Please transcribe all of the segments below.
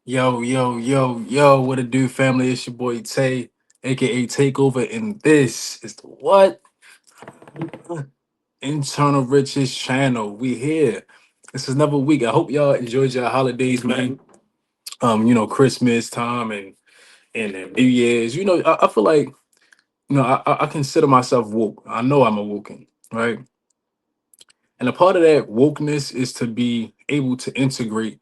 Yo, yo, yo, yo, what it do, family? It's your boy Tay, aka Takeover, and this is the what? Internal Riches channel. We here. This is another week. I hope y'all enjoyed your holidays, man. Christmas time and New Year's. I feel like I consider myself woke. I know I'm awoken, right? And a part of that wokeness is to be able to integrate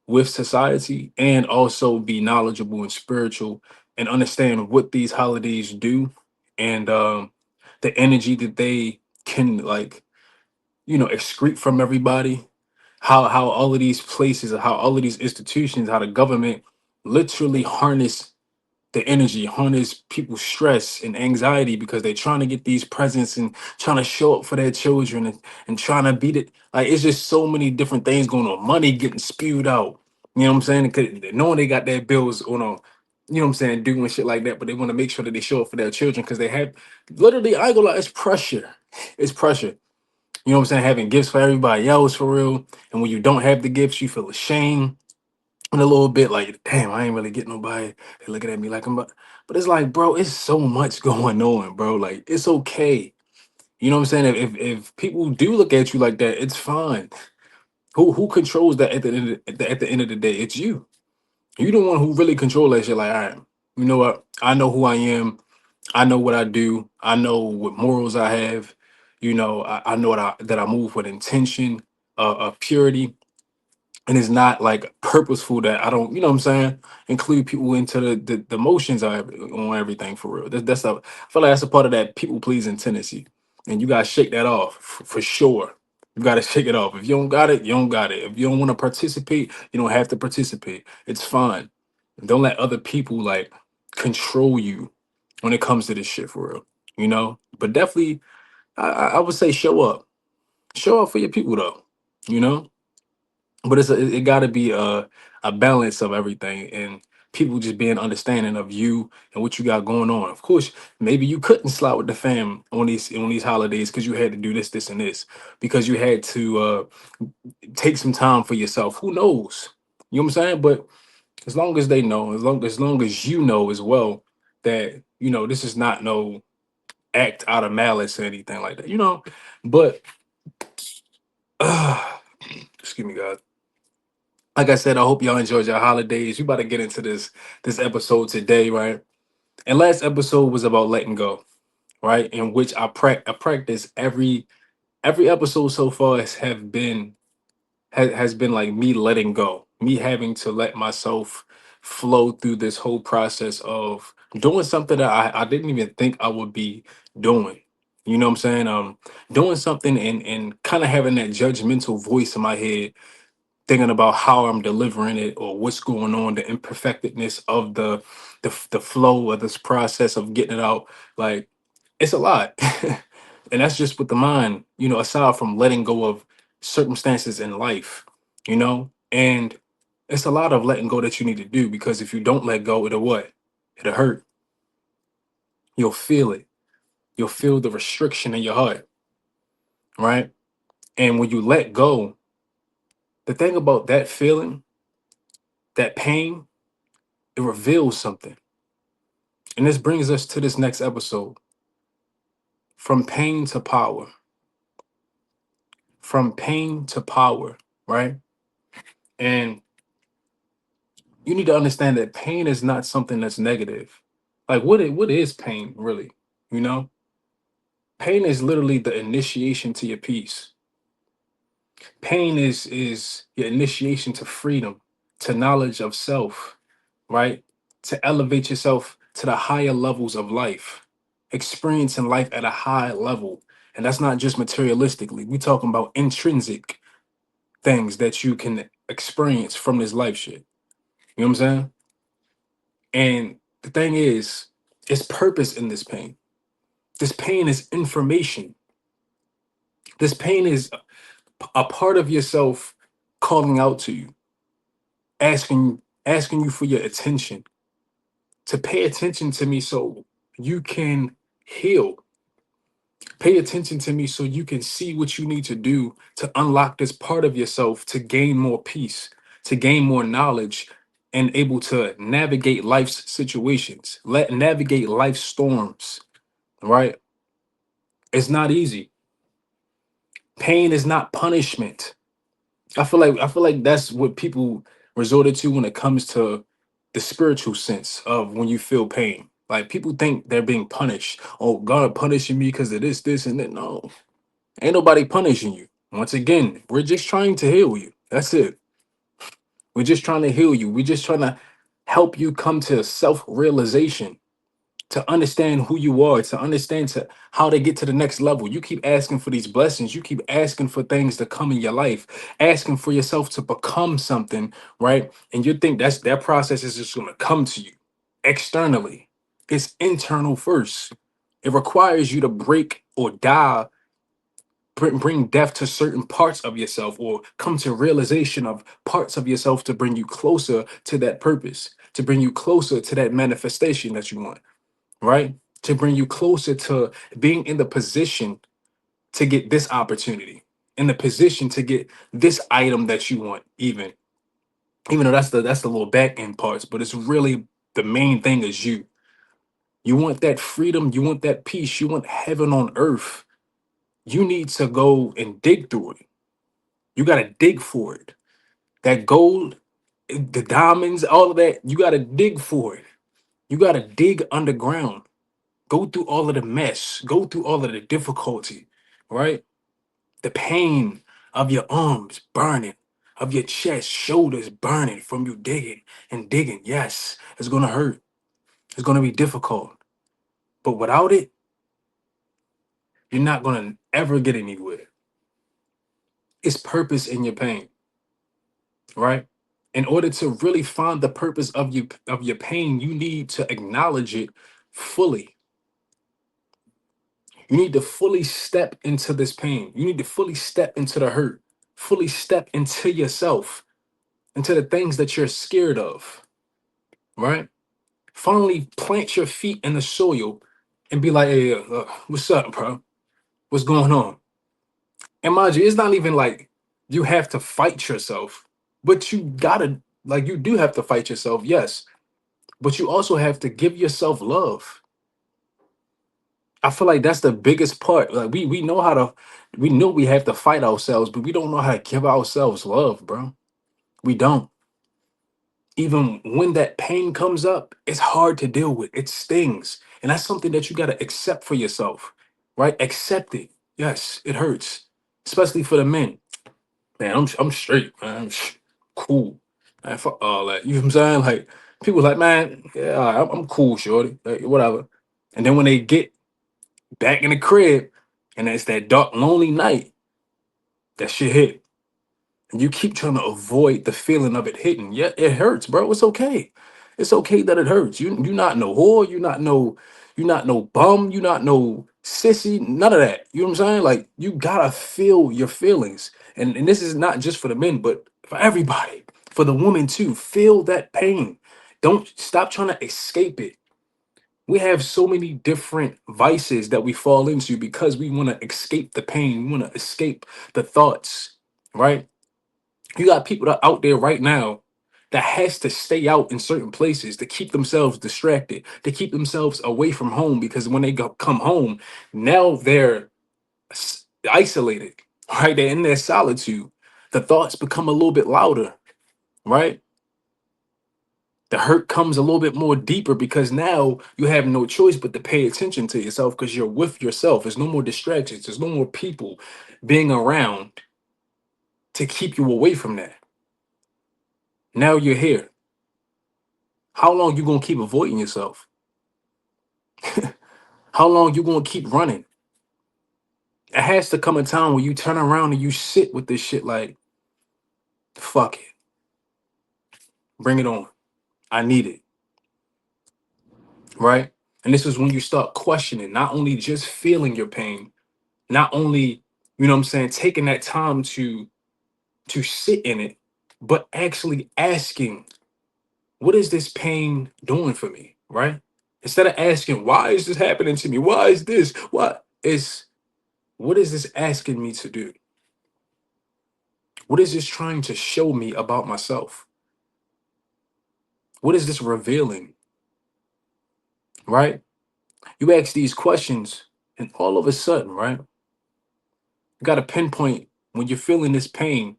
with society and also be knowledgeable and spiritual and understand what these holidays do and the energy that they can excrete from everybody, how all of these places, how all of these institutions, how the government literally harness the energy, harness people's stress and anxiety because they're trying to get these presents and trying to show up for their children and trying to beat it. Like it's just so many different things going on. Money getting spewed out. You know what I'm saying? 'Cause knowing they got their bills on a, you know what I'm saying, doing shit like that, but they want to make sure that they show up for their children because they have literally, I ain't gonna lie, it's pressure. It's pressure. You know what I'm saying? Having gifts for everybody else for real. And when you don't have the gifts, you feel ashamed and a little bit like, damn, I ain't really getting nobody. They looking at me like but it's like, bro, it's so much going on, bro. Like, it's okay. You know what I'm saying? If people do look at you like that, it's fine. Who controls that at the end of the day? It's you. You the one who really control that shit. Like, all right, you know what? I know who I am. I know what I do. I know what morals I have. I know that I move with intention, of purity, and it's not like purposeful that I don't, you know what I'm saying, include people into the motions on everything for real. I feel like that's a part of that people pleasing tendency, and you gotta shake that off for sure. You gotta shake it off. If you don't got it, you don't got it. If you don't want to participate, you don't have to participate. It's fine. Don't let other people like control you when it comes to this shit for real. But definitely, I would say show up for your people though. You know but it got to be a balance of everything and people just being understanding of you and what you got going on. Of course, maybe you couldn't slot with the fam on these holidays because you had to do this and this because you had to take some time for yourself. Who knows? You know what I'm saying? But as long as they know, as long as you know as well that this is not no act out of malice or anything like that. But excuse me, guys. Like I said, I hope y'all enjoyed your holidays. We about to get into this episode today, right? And last episode was about letting go, right? In which I practice every episode so far has been like me letting go, me having to let myself flow through this whole process of doing something that I didn't even think I would be doing. You know what I'm saying? Doing something and kind of having that judgmental voice in my head thinking about how I'm delivering it or what's going on, the imperfectness of the flow of this process of getting it out. Like it's a lot. And that's just with the mind, aside from letting go of circumstances in life, and it's a lot of letting go that you need to do because if you don't let go, it'll what? It'll hurt. You'll feel it. You'll feel the restriction in your heart, right? And when you let go, the thing about that feeling, that pain, it reveals something. And this brings us to this next episode, from pain to power. From pain to power, right? And you need to understand that pain is not something that's negative. Like what is pain really? You know? Pain is literally the initiation to your peace. Pain is your initiation to freedom, to knowledge of self, right? To elevate yourself to the higher levels of life, experiencing life at a high level. And that's not just materialistically. We're talking about intrinsic things that you can experience from this life shit. You know what I'm saying? And the thing is, it's purpose in this pain. This pain is information. This pain is a part of yourself calling out to you, asking you for your attention, to pay attention to me so you can heal. Pay attention to me so you can see what you need to do to unlock this part of yourself to gain more peace, to gain more knowledge, and able to navigate life's situations, let navigate life's storms, right? It's not easy. Pain is not punishment. I feel like that's what people resorted to when it comes to the spiritual sense of when you feel pain. Like people think they're being punished. Oh, God punishing me because of this, this, and that. No, ain't nobody punishing you. Once again, we're just trying to heal you. That's it. We're just trying to heal you. We're just trying to help you come to self-realization, to understand who you are, to understand to how to get to the next level. You keep asking for these blessings, you keep asking for things to come in your life, asking for yourself to become something, right? And you think that process is just going to come to you externally. It's internal first. It requires you to break or die, bring death to certain parts of yourself, or come to realization of parts of yourself to bring you closer to that purpose, to bring you closer to that manifestation that you want, right? To bring you closer to being in the position to get this opportunity, in the position to get this item that you want, even though that's the little back end parts, but it's really the main thing is you. You want that freedom, you want that peace, you want heaven on earth. You need to go and dig through it. You gotta dig for it. That gold, the diamonds, all of that, you gotta dig for it. You gotta dig underground. Go through all of the mess, go through all of the difficulty, right? The pain of your arms burning, of your chest, shoulders burning from you digging and digging. Yes, it's gonna hurt. It's gonna be difficult. But without it, you're not gonna ever get anywhere. It's purpose in your pain, right? In order to really find the purpose of your pain, you need to acknowledge it fully. You need to fully step into this pain. You need to fully step into the hurt, fully step into yourself, into the things that you're scared of, right? Finally plant your feet in the soil and be like, hey, what's up, bro? What's going on? And mind you, it's not even like you have to fight yourself, but you gotta, like, you do have to fight yourself, yes, but you also have to give yourself love. I feel like that's the biggest part. Like we know how to, we know we have to fight ourselves, but we don't know how to give ourselves love, bro. We don't. Even when that pain comes up, it's hard to deal with. It stings. And that's something that you got to accept for yourself, right? Accept it. Yes, it hurts, especially for the men. Man, I'm straight, man. Cool. Man, fuck all that. You know what I'm saying? Like, people like, man, yeah, all right, I'm cool, shorty. Like, whatever. And then when they get back in the crib and it's that dark, lonely night, that shit hit. And you keep trying to avoid the feeling of it hitting. Yeah, it hurts, bro. It's okay. It's okay that it hurts. You not no whore. You not no bum. You not no sissy. None of that. You know what I'm saying? Like you gotta feel your feelings. And this is not just for the men, but for everybody. For the women too. Feel that pain. Don't stop trying to escape it. We have so many different vices that we fall into because we want to escape the pain. We want to escape the thoughts, right? You got people that out there right now that has to stay out in certain places to keep themselves distracted, to keep themselves away from home because when they come home, now they're isolated, right? They're in their solitude. The thoughts become a little bit louder, right? The hurt comes a little bit more deeper because now you have no choice but to pay attention to yourself because you're with yourself. There's no more distractions. There's no more people being around to keep you away from that. Now you're here. How long you gonna keep avoiding yourself? How long you gonna keep running? It has to come a time where you turn around and you sit with this shit like, fuck it, bring it on. I need it, right? And this is when you start questioning, not only just feeling your pain, not only, you know what I'm saying, taking that time to sit in it, but actually asking, what is this pain doing for me, right? Instead of asking, why is this happening to me? Why is this? What is this asking me to do? What is this trying to show me about myself? What is this revealing, right? You ask these questions, and all of a sudden, right, you got to pinpoint when you're feeling this pain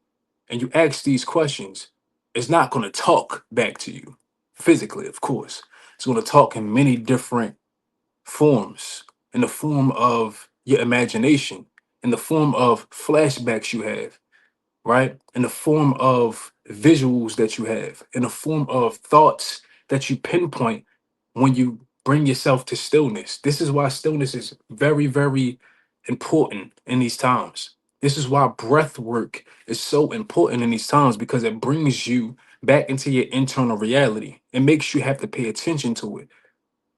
and you ask these questions, it's not going to talk back to you physically, of course. It's going to talk in many different forms, in the form of your imagination, in the form of flashbacks you have, right? In the form of visuals that you have, in the form of thoughts that you pinpoint when you bring yourself to stillness. This is why stillness is very, very important in these times. This is why breath work is so important in these times because it brings you back into your internal reality. It makes you have to pay attention to it.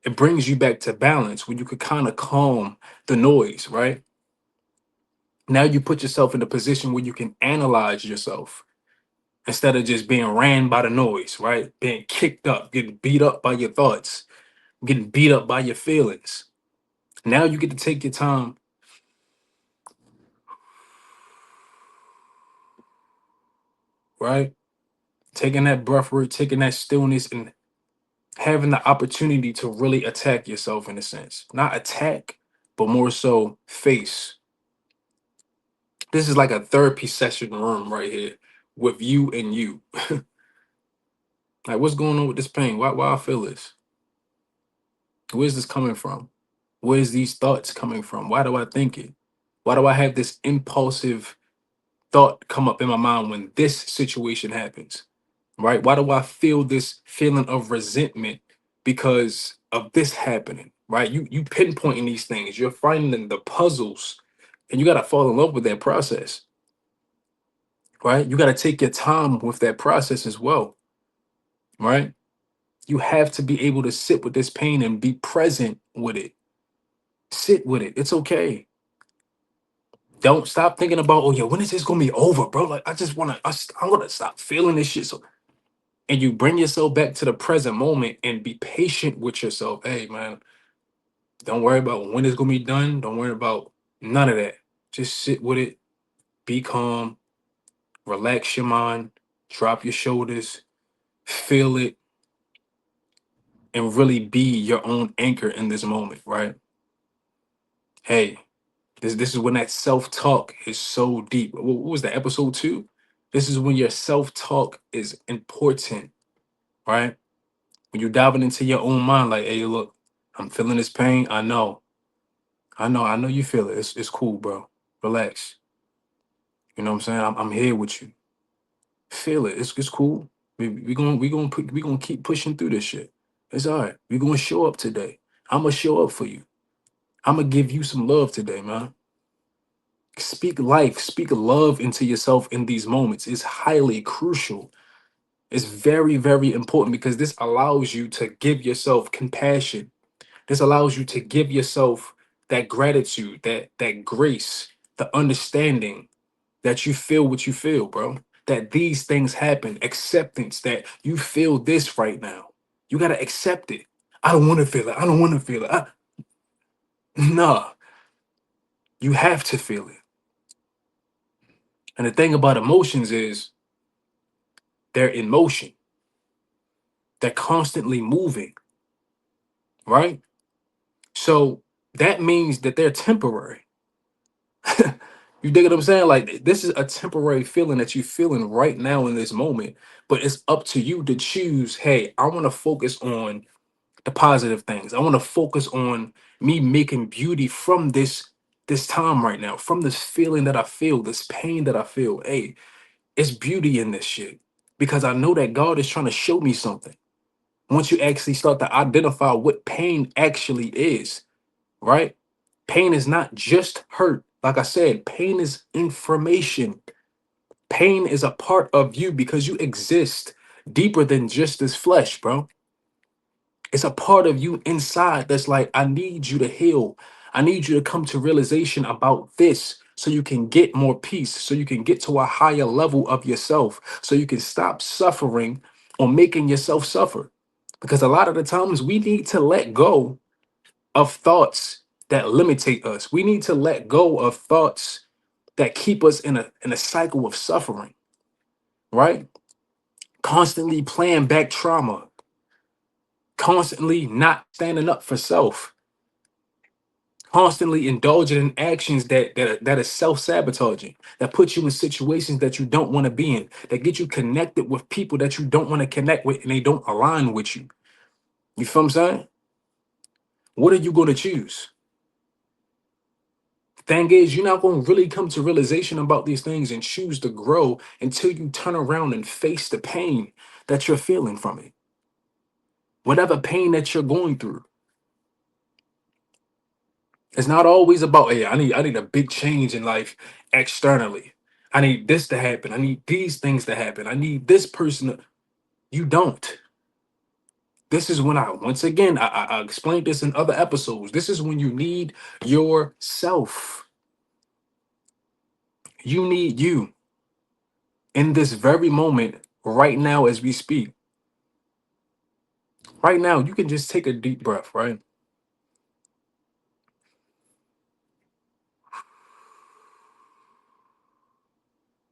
It brings you back to balance when you could kind of calm the noise, right? Now you put yourself in a position where you can analyze yourself instead of just being ran by the noise, right? Being kicked up, getting beat up by your thoughts, getting beat up by your feelings. Now you get to take your time, right? Taking that breath work, taking that stillness, and having the opportunity to really attack yourself in a sense. Not attack, but more so face. This is like a therapy session room right here with you and you. Like, what's going on with this pain? Why I feel this? Where's this coming from? Where's these thoughts coming from? Why do I think it? Why do I have this impulsive thought come up in my mind when this situation happens? Right? Why do I feel this feeling of resentment because of this happening? Right? You pinpointing these things, you're finding the puzzles, and you gotta fall in love with that process, right? You gotta take your time with that process as well, right? You have to be able to sit with this pain and be present with it. Sit with it. It's okay. Don't stop thinking about, oh yeah, when is this gonna be over, bro? Like I just wanna, I want to stop feeling this shit. So, and you bring yourself back to the present moment and be patient with yourself. Hey man, don't worry about when it's gonna be done. Don't worry about none of that. Just sit with it. Be calm. Relax your mind. Drop your shoulders. Feel it, and really be your own anchor in this moment. Right? Hey, this is when that self talk is so deep. What was that, episode 2? This is when your self talk is important, right? When you're diving into your own mind, like, hey, look, I'm feeling this pain. I know you feel it. It's cool, bro. Relax. You know what I'm saying? I'm here with you. Feel it. It's cool. We gonna keep pushing through this shit. It's all right. We gonna show up today. I'm gonna show up for you. I'm gonna give you some love today, man. Speak life, speak love into yourself in these moments. It's highly crucial. It's very, very important because this allows you to give yourself compassion. This allows you to give yourself that gratitude, that grace, the understanding that you feel what you feel, bro. That these things happen, acceptance that you feel this right now. You gotta accept it. I don't want to feel it. I don't want to feel it. Nah, you have to feel it. And the thing about emotions is they're in motion. They're constantly moving, right? So that means that they're temporary. You dig what I'm saying? Like this is a temporary feeling that you're feeling right now in this moment, but it's up to you to choose. Hey, I want to focus on the positive things. I want to focus on me making beauty from this time right now, from this feeling that I feel, this pain that I feel. Hey, it's beauty in this shit because I know that God is trying to show me something. Once you actually start to identify what pain actually is, right? Pain is not just hurt. Like I said, pain is information. Pain is a part of you because you exist deeper than just this flesh, bro. It's a part of you inside that's like, I need you to heal. I need you to come to realization about this so you can get more peace, so you can get to a higher level of yourself, so you can stop suffering or making yourself suffer. Because a lot of the times we need to let go of thoughts that limitate us. We need to let go of thoughts that keep us in a cycle of suffering, right? Constantly playing back trauma. constantly not standing up for self, constantly indulging in actions that are self-sabotaging, that put you in situations that you don't want to be in, that get you connected with people that you don't want to connect with and they don't align with you. You feel what I'm saying? What are you going to choose? Thing is, you're not going to really come to realization about these things and choose to grow until you turn around and face the pain that you're feeling from it. Whatever pain that you're going through. It's not always about, hey, I need a big change in life externally. I need this to happen. I need these things to happen. I need this person to... You don't. This is when once again, I explained this in other episodes. This is when you need yourself. You need you in this very moment, right now, as we speak. Right now, you can just take a deep breath, right?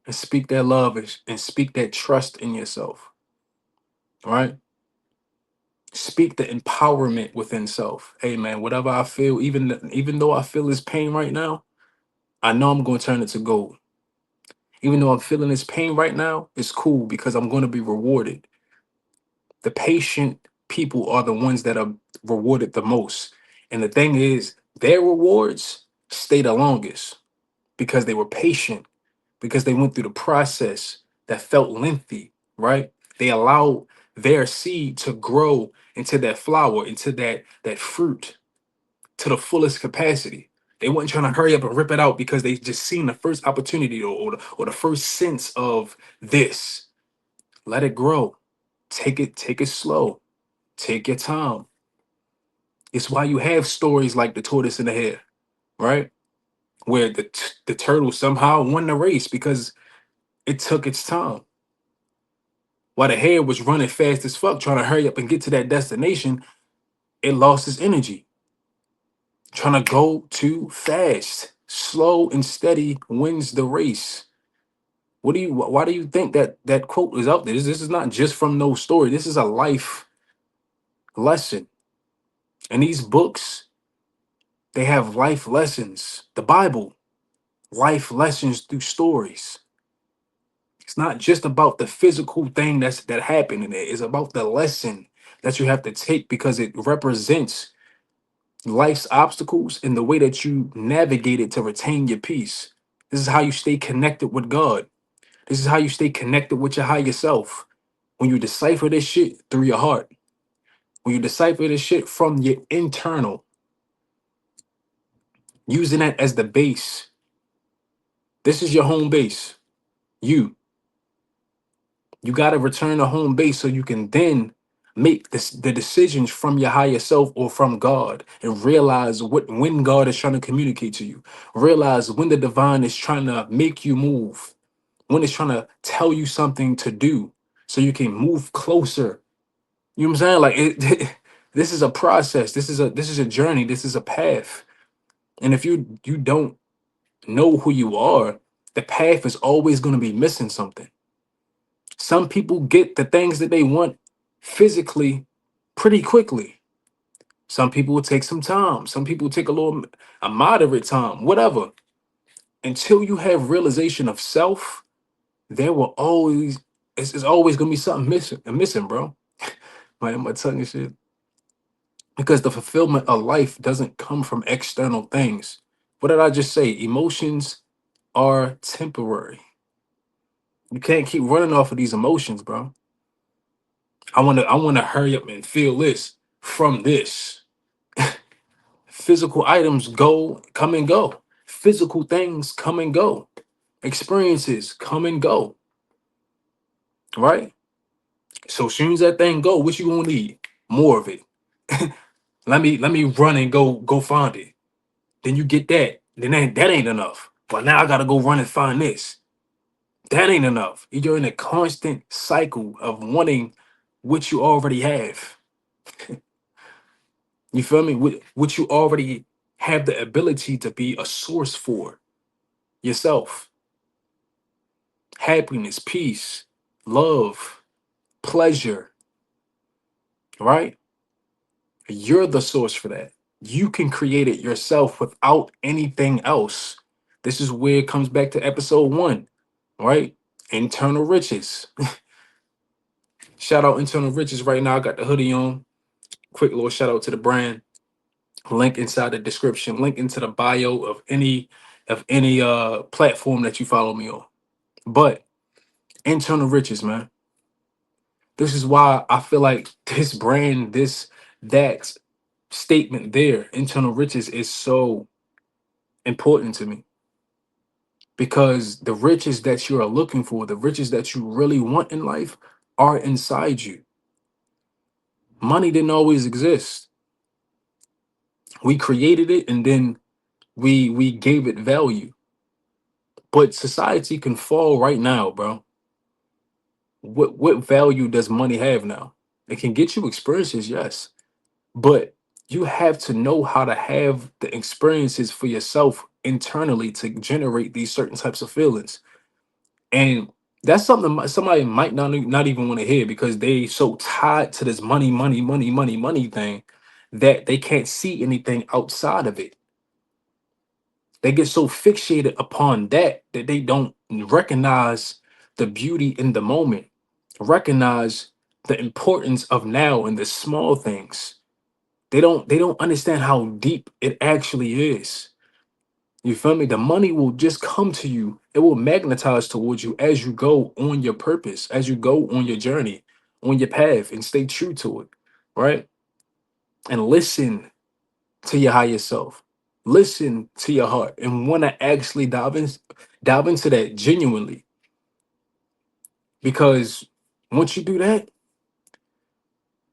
And speak that love and speak that trust in yourself, right? Speak the empowerment within self. Hey man, whatever I feel, even though I feel this pain right now, I know I'm going to turn it to gold. Even though I'm feeling this pain right now, it's cool because I'm going to be rewarded. The patient people are the ones that are rewarded the most. And the thing is, their rewards stay the longest because they were patient, because they went through the process that felt lengthy, right? They allowed their seed to grow into that flower, into that fruit to the fullest capacity. They weren't trying to hurry up and rip it out because they just seen the first opportunity or the first sense of this. Let it grow. Take it slow. Take your time. It's why you have stories like the tortoise and the hare, right? Where the turtle somehow won the race because it took its time. While the hare was running fast as fuck, trying to hurry up and get to that destination, it lost its energy. Trying to go too fast. Slow and steady wins the race. Why do you think that quote is out there? This is not just from no story. This is a life lesson. And these books, they have life lessons. The Bible, life lessons through stories. It's not just about the physical thing that happened in it. It's about the lesson that you have to take because it represents life's obstacles and the way that you navigate it to retain your peace. This is how you stay connected with God. This is how you stay connected with your higher self. When you decipher this shit through your heart, when you decipher this shit from your internal, using that as the base. This is your home base. You. You got to return to home base so you can then make the decisions from your higher self or from God and realize when God is trying to communicate to you. Realize when the divine is trying to make you move, when it's trying to tell you something to do so you can move closer. You know what I'm saying? Like this is a process. This is a journey. This is a path. And if you don't know who you are, the path is always going to be missing something. Some people get the things that they want physically pretty quickly. Some people will take some time. Some people take a moderate time, whatever. Until you have realization of self, there will always it's always gonna be something missing, bro. My tongue and shit. Because the fulfillment of life doesn't come from external things. What did I just say? Emotions are temporary. You can't keep running off of these emotions, bro. I wanna hurry up and feel this from this. Physical items come and go. Physical things come and go. Experiences come and go. Right? So as soon as that thing go, what you gonna need? More of it. Let me run and go find it. Then you get that. Then that ain't enough. But now I gotta go run and find this. That ain't enough. You're in a constant cycle of wanting what you already have. You feel me? What you already have the ability to be a source for yourself. Happiness, peace, love, pleasure, right? You're the source for that. You can create it yourself without anything else. This is where it comes back to episode one, right? Internal riches. Shout out Internal Riches right now. I got the hoodie on. Quick little shout out to the brand. Link inside the description. Link into the bio of any platform that you follow me on. But Internal Riches, man. This is why I feel like this brand, that statement there, Internal Riches, is so important to me because the riches that you are looking for, the riches that you really want in life, are inside you. Money didn't always exist. We created it and then we gave it value. But society can fall right now, bro. What value does money have now? It can get you experiences, yes, but you have to know how to have the experiences for yourself internally to generate these certain types of feelings. And that's something somebody might not even want to hear because they so tied to this money, money, money, money, money thing that they can't see anything outside of it. They get so fixated upon that they don't recognize the beauty in the moment, recognize the importance of now and the small things. They don't understand how deep it actually is. You feel me? The money will just come to you. It will magnetize towards you as you go on your purpose, as you go on your journey, on your path, and stay true to it, right? And listen to your higher self. Listen to your heart and want to actually dive into that genuinely. Because once you do that,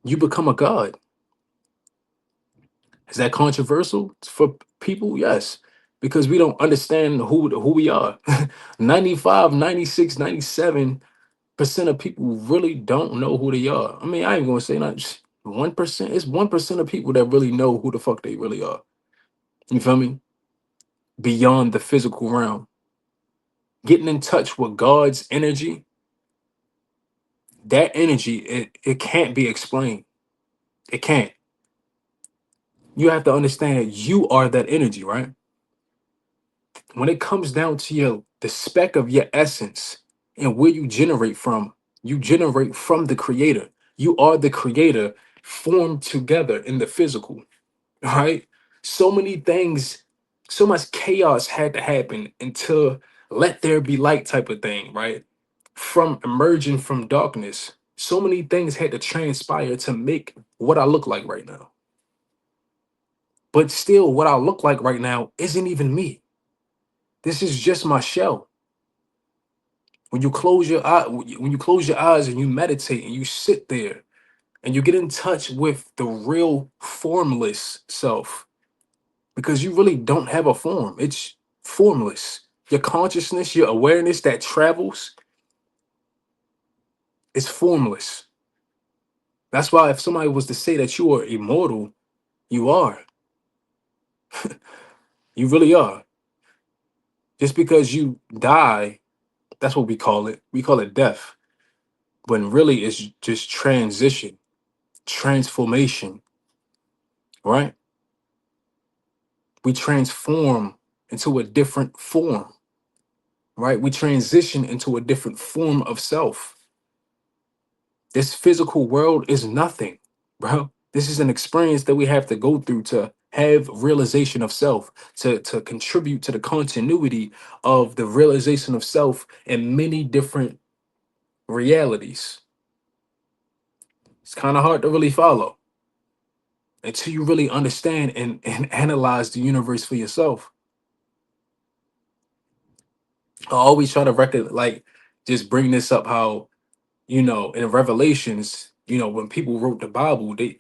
you become a god. Is that controversial for people? Yes. Because we don't understand who we are. 95, 96, 97% of people really don't know who they are. I mean, I ain't gonna say not 1%. It's 1% of people that really know who the fuck they really are. You feel me? Beyond the physical realm. Getting in touch with God's energy, that energy, it can't be explained. It can't. You have to understand that you are that energy, right? When it comes down to the speck of your essence and where you generate from the creator. You are the creator formed together in the physical, right? So many things, so much chaos had to happen until let there be light type of thing, right? From emerging from darkness, so many things had to transpire to make what I look like right now. But still, what I look like right now isn't even me. This is just my shell. When you close your eyes and you meditate and you sit there and you get in touch with the real formless self, because you really don't have a form. It's formless. Your consciousness, your awareness that travels is formless. That's why if somebody was to say that you are immortal, you are. You really are. Just because you die, that's what we call it. We call it death. When really it's just transition, transformation, right? We transform into a different form, right? We transition into a different form of self. This physical world is nothing, bro. This is an experience that we have to go through to have realization of self, to contribute to the continuity of the realization of self in many different realities. It's kind of hard to really follow until you really understand and analyze the universe for yourself. I always try to record like just bring this up how in Revelations, when people wrote the Bible, they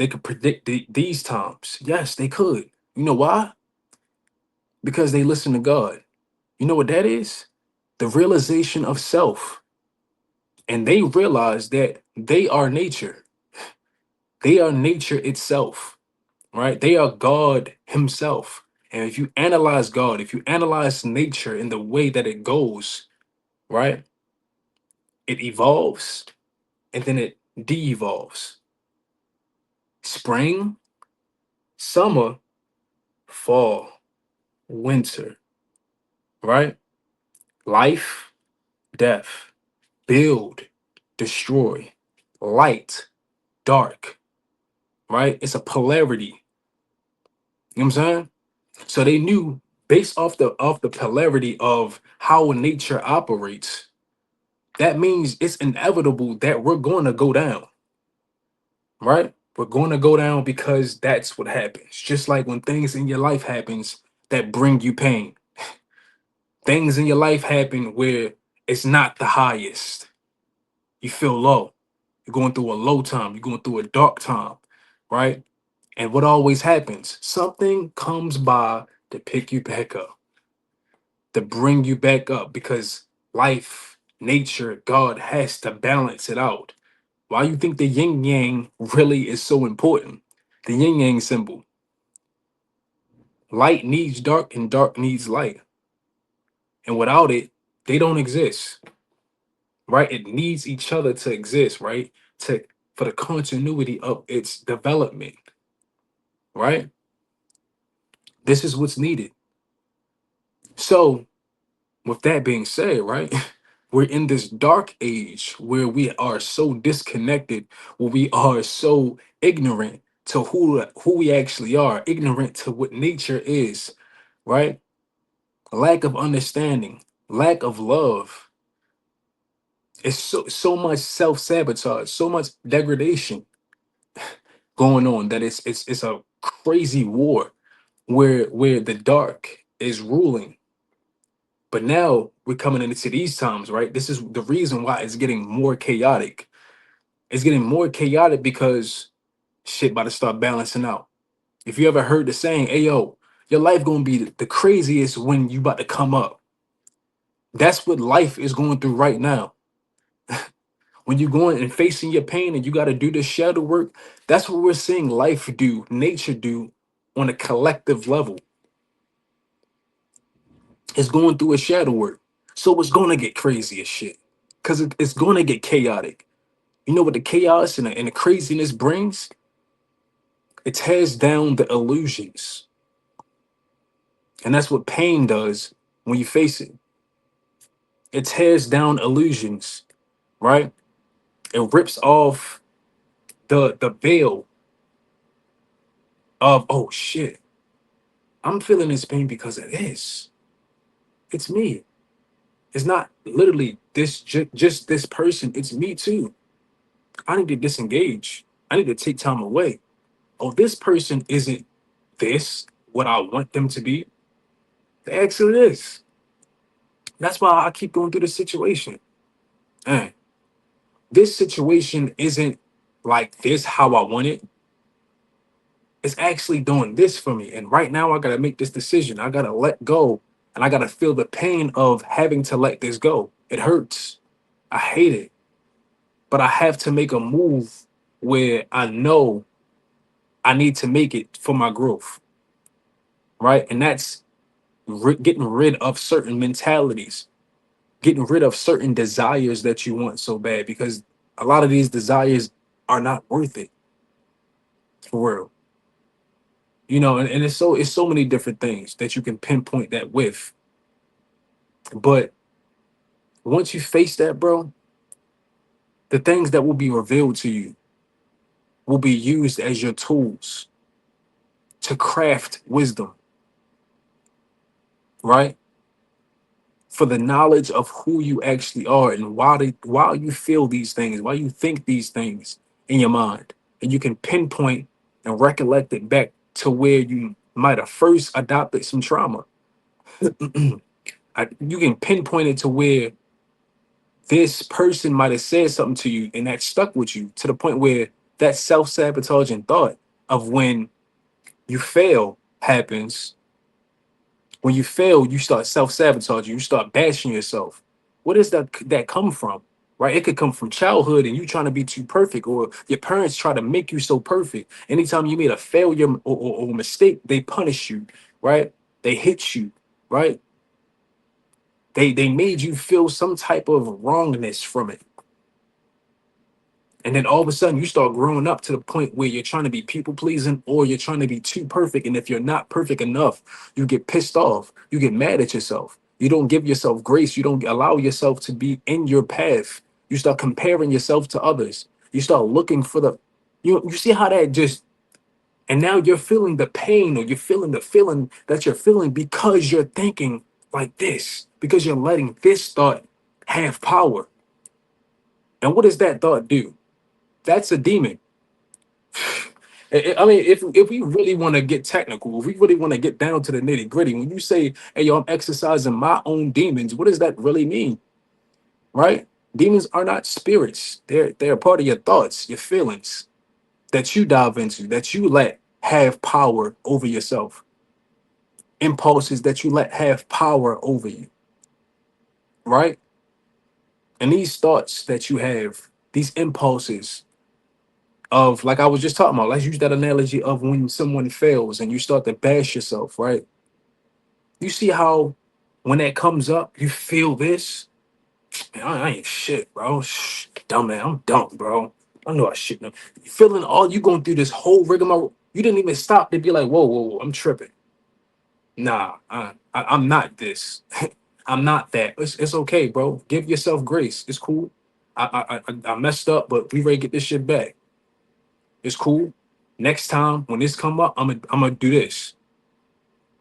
could predict these times. Yes, they could. You know why? Because they listen to God. You know what that is? The realization of self. And they realize that they are nature. They are nature itself, right? They are God Himself. And if you analyze God, if you analyze nature in the way that it goes, right? It evolves and then it de evolves. spring, summer, fall, winter, right? Life, death, build, destroy, light, dark, right? It's a polarity. You know what I'm saying? So they knew based off the polarity of how nature operates, that means it's inevitable that we're going to go down, right? We're going to go down because that's what happens. Just like when things in your life happens that bring you pain. Things in your life happen where it's not the highest. You feel low. You're going through a low time. You're going through a dark time, right? And what always happens? Something comes by to pick you back up, to bring you back up because life, nature, God has to balance it out. Why you think the yin yang really is so important? The yin yang symbol. Light needs dark and dark needs light. And without it, they don't exist, right? It needs each other to exist, right? To for the continuity of its development, right? This is what's needed. So, with that being said, right? We're in this dark age where we are so disconnected, where we are so ignorant to who we actually are, ignorant to what nature is, right? Lack of understanding, lack of love. It's so much self-sabotage, so much degradation going on that it's a crazy war where the dark is ruling. But now we're coming into these times, right? This is the reason why it's getting more chaotic. It's getting more chaotic because shit about to start balancing out. If you ever heard the saying, hey yo, your life gonna be the craziest when you about to come up. That's what life is going through right now. When you're going and facing your pain and you got to do this shadow work, that's what we're seeing life do, nature do on a collective level. It's going through a shadow work. So it's going to get crazy as shit because it's going to get chaotic. You know what the chaos and the craziness brings? It tears down the illusions. And that's what pain does when you face it. It tears down illusions, right? It rips off the veil of, oh shit, I'm feeling this pain because of this. It's me. It's not literally just this person. It's me too. I need to disengage. I need to take time away. Oh, this person isn't this what I want them to be. They actually is. That's why I keep going through the situation. Man, this situation isn't like this how I want it. It's actually doing this for me. And right now I gotta make this decision. I gotta let go. And I gotta feel the pain of having to let this go. It hurts. I hate it. But I have to make a move where I know I need to make it for my growth, right? And that's getting rid of certain mentalities, getting rid of certain desires that you want so bad, because a lot of these desires are not worth it for real. You know, and it's so many different things that you can pinpoint that with. But once you face that, bro, the things that will be revealed to you will be used as your tools to craft wisdom, right? For the knowledge of who you actually are and why you feel these things, why you think these things in your mind. And you can pinpoint and recollect it back to where you might have first adopted some trauma. You can pinpoint it to where this person might have said something to you and that stuck with you to the point where that self-sabotaging thought of when you fail happens. When you fail, you start self-sabotaging, you start bashing yourself. Where does that come from? Right? It could come from childhood and you trying to be too perfect, or your parents try to make you so perfect. Anytime you made a failure or mistake, they punish you, right? They hit you, right? They made you feel some type of wrongness from it. And then all of a sudden, you start growing up to the point where you're trying to be people pleasing or you're trying to be too perfect. And if you're not perfect enough, you get pissed off. You get mad at yourself. You don't give yourself grace. You don't allow yourself to be in your path. You start comparing yourself to others. You start looking for you see how that just, and now you're feeling the pain or you're feeling the feeling that you're feeling because you're thinking like this, because you're letting this thought have power. And what does that thought do? That's a demon. I mean, if we really want to get technical, if we really want to get down to the nitty gritty, when you say, "Hey, yo, I'm exercising my own demons," what does that really mean, right? Demons are not spirits; they're a part of your thoughts, your feelings that you dive into, that you let have power over yourself, impulses that you let have power over you, right? And these thoughts that you have, these impulses of, like I was just talking about, let's use that analogy of when someone fails and you start to bash yourself, right? You see how when that comes up, you feel this. Man, I ain't shit, bro. Dumb man, I'm dumb, bro. I know I shouldn't have. You feeling all you going through this whole rigmarole. You didn't even stop to be like, whoa, whoa, whoa, I'm tripping. Nah, I'm not this. I'm not that. It's okay, bro. Give yourself grace. It's cool. I messed up, but we ready to get this shit back. It's cool. Next time when this come up, I'm gonna do this.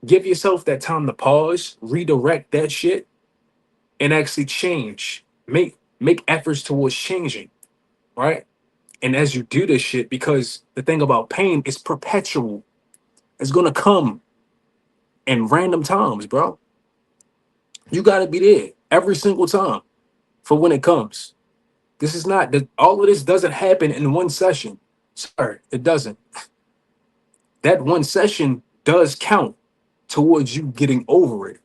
Give yourself that time to pause, redirect that shit, and actually change. Make efforts towards changing, right? And as you do this shit, because the thing about pain is perpetual. It's gonna come in random times, bro. You gotta be there every single time for when it comes. This is not that all of this doesn't happen in one session. Sorry, it doesn't. That one session does count towards you getting over it,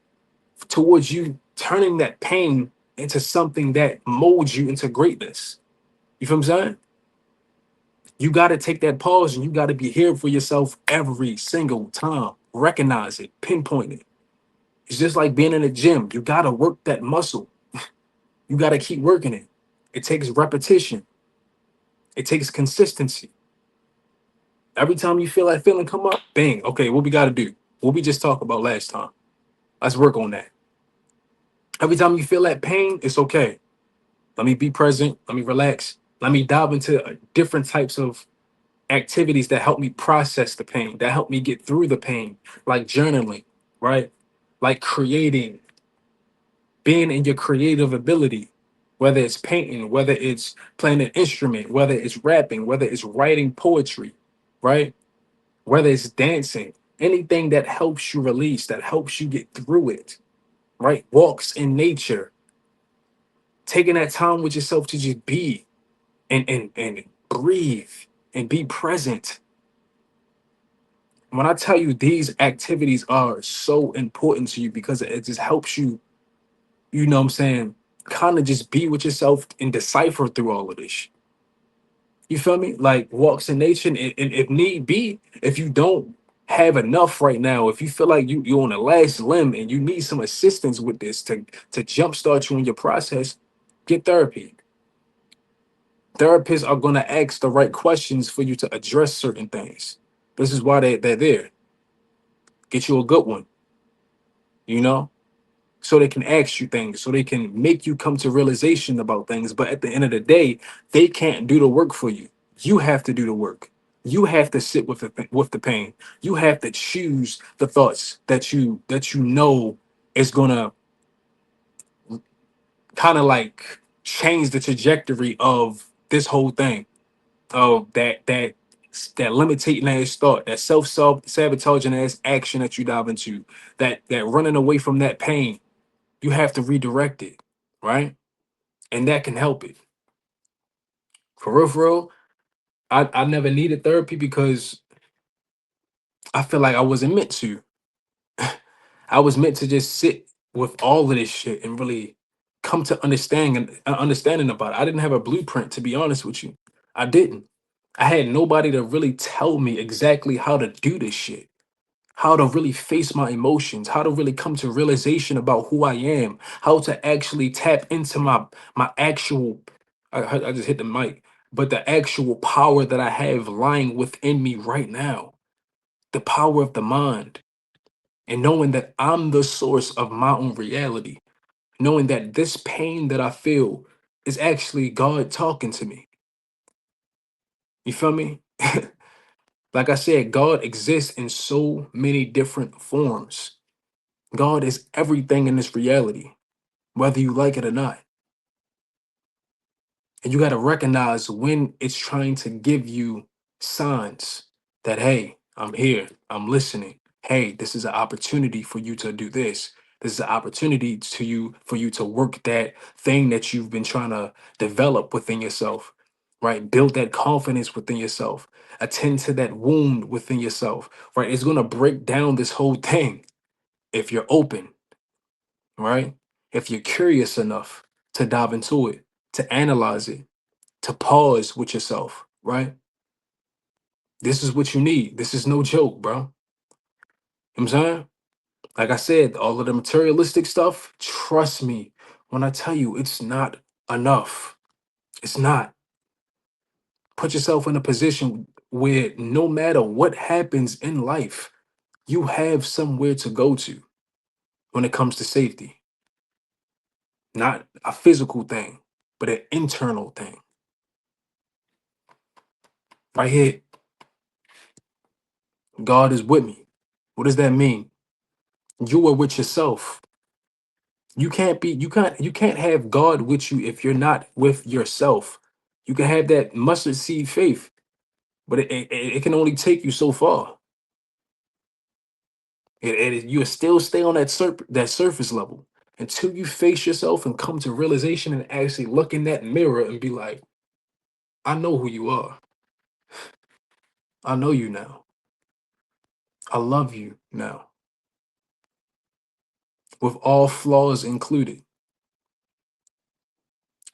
towards you turning that pain into something that molds you into greatness. You feel what I'm saying? You got to take that pause and you got to be here for yourself every single time. Recognize it, pinpoint it. It's just like being in a gym. You got to work that muscle. You got to keep working it. It takes repetition, it takes consistency. Every time you feel that feeling come up, bang, okay, what we got to do? What we just talked about last time. Let's work on that. Every time you feel that pain, it's okay. Let me be present. Let me relax. Let me dive into different types of activities that help me process the pain, that help me get through the pain, like journaling, right? Like creating, being in your creative ability, whether it's painting, whether it's playing an instrument, whether it's rapping, whether it's writing poetry, right? Whether it's dancing, anything that helps you release, that helps you get through it, right? Walks in nature, taking that time with yourself to just be and breathe and be present. When I tell you these activities are so important to you because it just helps you, you know what I'm saying, kind of just be with yourself and decipher through all of this. You feel me? Like walks in nature, and if need be, if you don't have enough right now, if you feel like you're on the last limb and you need some assistance with this to jumpstart you in your process, get therapy. Therapists are going to ask the right questions for you to address certain things. This is why they're there. Get you a good one, you know, so they can ask you things, so they can make you come to realization about things. But at the end of the day, they can't do the work for you. You have to do the work. You have to sit with the pain. You have to choose the thoughts that you know is gonna kind of like change the trajectory of this whole thing. Of that limiting ass thought, that sabotaging ass action that you dive into, that running away from that pain. You have to redirect it, right? And that can help it. For real, I never needed therapy because I feel like I wasn't meant to. I was meant to just sit with all of this shit and really come to understanding about it. I didn't have a blueprint, to be honest with you. I didn't. I had nobody to really tell me exactly how to do this shit, how to really face my emotions, how to really come to realization about who I am, how to actually tap into my actual. I just hit the mic. but the actual power that I have lying within me right now, the power of the mind, and knowing that I'm the source of my own reality, knowing that this pain that I feel is actually God talking to me. You feel me? Like I said, God exists in so many different forms. God is everything in this reality, whether you like it or not. And you got to recognize when it's trying to give you signs that, hey, I'm here, I'm listening. Hey, this is an opportunity for you to do this. This is an opportunity to you for you to work that thing that you've been trying to develop within yourself, right? Build that confidence within yourself. Attend to that wound within yourself, right? It's going to break down this whole thing if you're open, right? If you're curious enough to dive into it, to analyze it, to pause with yourself, right? This is what you need. This is no joke, bro. You know what I'm saying? Like I said, all of the materialistic stuff, trust me when I tell you it's not enough. It's not. Put yourself in a position where no matter what happens in life, you have somewhere to go to when it comes to safety. Not a physical thing, but an internal thing. Right here, God is with me. What does that mean? You are with yourself. You can't have God with you if you're not with yourself. You can have that mustard seed faith, but it can only take you so far. You'll still stay on that surface level until you face yourself and come to realization and actually look in that mirror and be like, I know who you are. I know you now. I love you now, with all flaws included.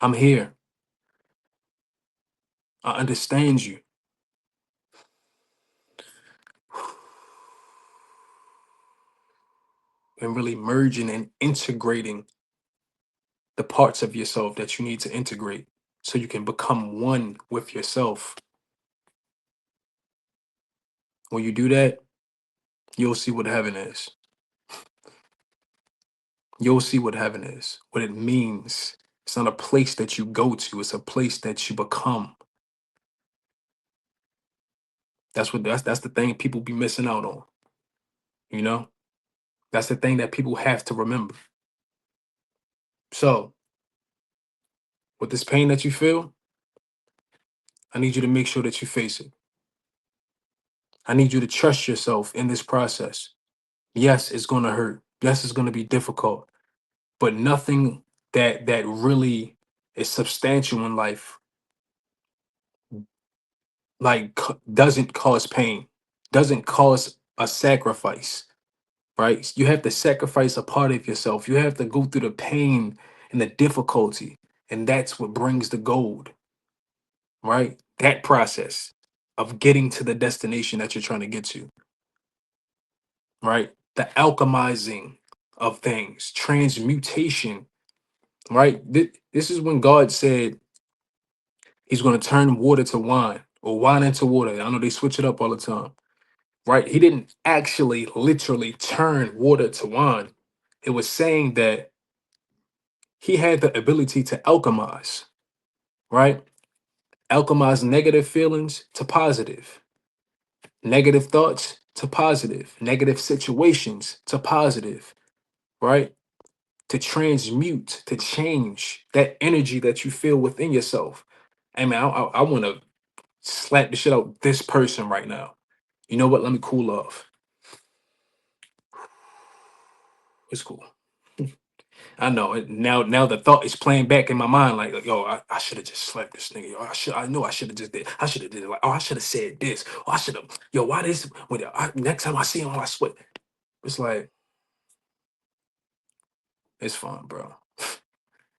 I'm here. I understand you. And really merging and integrating the parts of yourself that you need to integrate so you can become one with yourself. When you do that, you'll see what heaven is. You'll see what heaven is, what it means. It's not a place that you go to, it's a place that you become. That's the thing people be missing out on, you know? That's the thing that people have to remember. So, with this pain that you feel, I need you to make sure that you face it. I need you to trust yourself in this process. Yes, it's going to hurt. Yes, it's going to be difficult, but nothing that really is substantial in life doesn't cause pain, doesn't cause a sacrifice, right? You have to sacrifice a part of yourself. You have to go through the pain and the difficulty, and that's what brings the gold, right? That process of getting to the destination that you're trying to get to, right? The alchemizing of things, transmutation, right? This is when God said he's going to turn water to wine or wine into water. I know they switch it up all the time, right? He didn't actually literally turn water to wine. It was saying that he had the ability to alchemize, right? Alchemize negative feelings to positive, negative thoughts to positive, negative situations to positive, right? To transmute, to change that energy that you feel within yourself. Hey man, I want to slap the shit out this person right now. You know what? Let me cool off. It's cool. I know it now. Now the thought is playing back in my mind, like yo, I should have just slapped this nigga. Yo, I know I should have just did. I should have did it. Like, oh, I should have said this. Oh, I should have. Yo, why this? Next time I see him, I sweat. It's like it's fine, bro.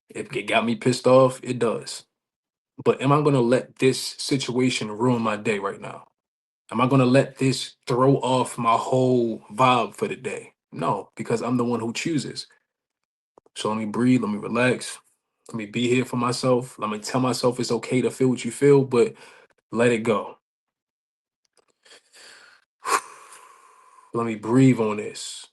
If it got me pissed off, it does. But am I gonna let this situation ruin my day right now? Am I gonna let this throw off my whole vibe for the day? No, because I'm the one who chooses. So let me breathe, let me relax, Let me be here for myself. Let me tell myself it's okay to feel what you feel, but let it go. Let me breathe on this.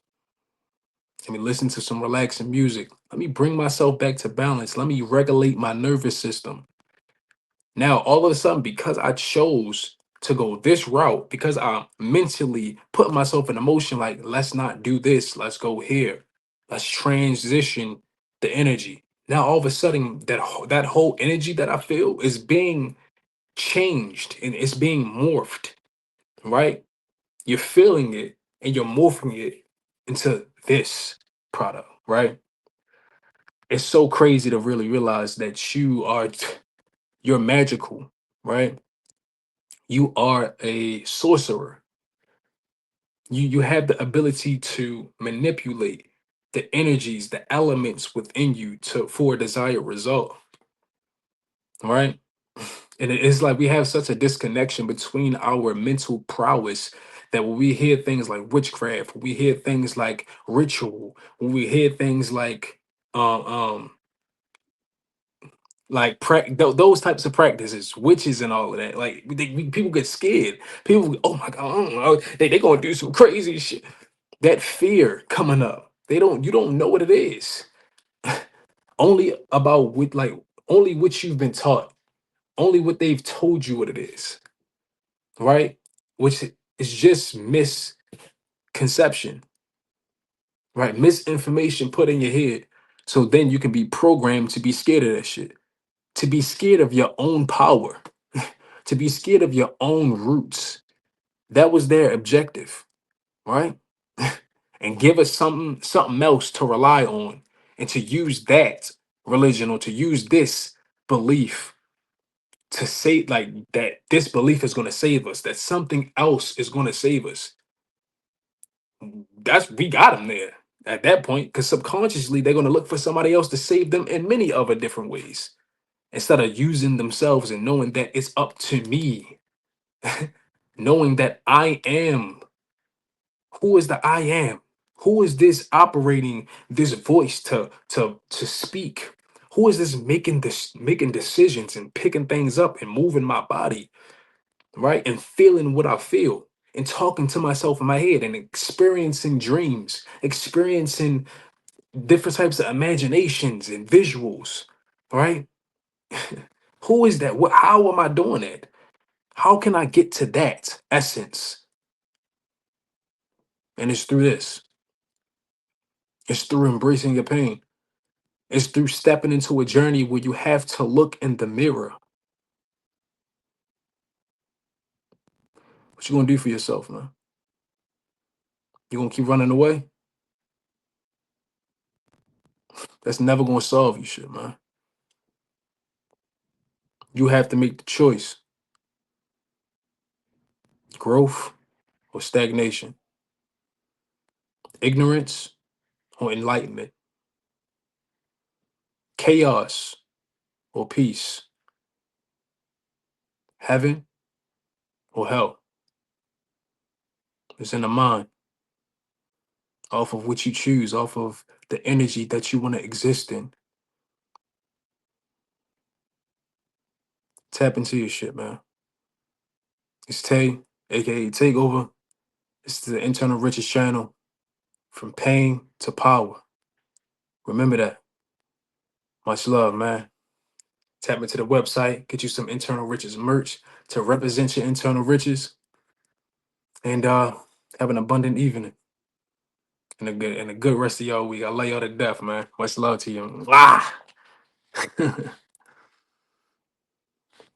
Let me listen to some relaxing music. Let me bring myself back to balance. Let me regulate my nervous system. Now, all of a sudden, because I chose to go this route, because I mentally put myself in emotion, like, let's not do this, let's go here, let's transition the energy. Now, all of a sudden, that whole energy that I feel is being changed and it's being morphed, right? You're feeling it and you're morphing it into this product, right? It's so crazy to really realize that you're magical, right? You are a sorcerer. You have the ability to manipulate the energies, the elements within you to for a desired result, right? And it's like we have such a disconnection between our mental prowess that when we hear things like witchcraft, when we hear things like ritual, when we hear things um um those types of practices, witches and all of that, like people get scared. People, oh my god, I don't know, they gonna do some crazy shit. That fear coming up, you don't know what it is. Only about what like only what you've been taught, only what they've told you what it is, right? Which is just misconception, right? Misinformation put in your head. So then you can be programmed to be scared of that shit, to be scared of your own power, to be scared of your own roots. That was their objective, right? And give us something else to rely on and to use that religion or to use this belief to say like that this belief is going to save us, that something else is going to save us. That's we got them there at that point because subconsciously they're going to look for somebody else to save them in many other different ways instead of using themselves and knowing that it's up to me, knowing that I am. Who is the I am? Who is this operating this voice to speak? Who is this making decisions and picking things up and moving my body, right? And feeling what I feel and talking to myself in my head and experiencing dreams, experiencing different types of imaginations and visuals, right? Who is that? How am I doing that? How can I get to that essence? And it's through this. It's through embracing your pain. It's through stepping into a journey where you have to look in the mirror. What you gonna do for yourself, man? You gonna keep running away? That's never gonna solve you shit, man. You have to make the choice. Growth or stagnation. Ignorance or enlightenment. Chaos or peace. Heaven or hell. It's in the mind. Off of what you choose, off of the energy that you want to exist in. Tap into your shit, man. It's Tay, aka Takeover. It's the Internal Riches channel. From pain to power. Remember that. Much love, man. Tap into the website, get you some Internal Riches merch to represent your internal riches, and have an abundant evening and a good rest of y'all week. I love y'all to death, man. Much love to you. Mwah!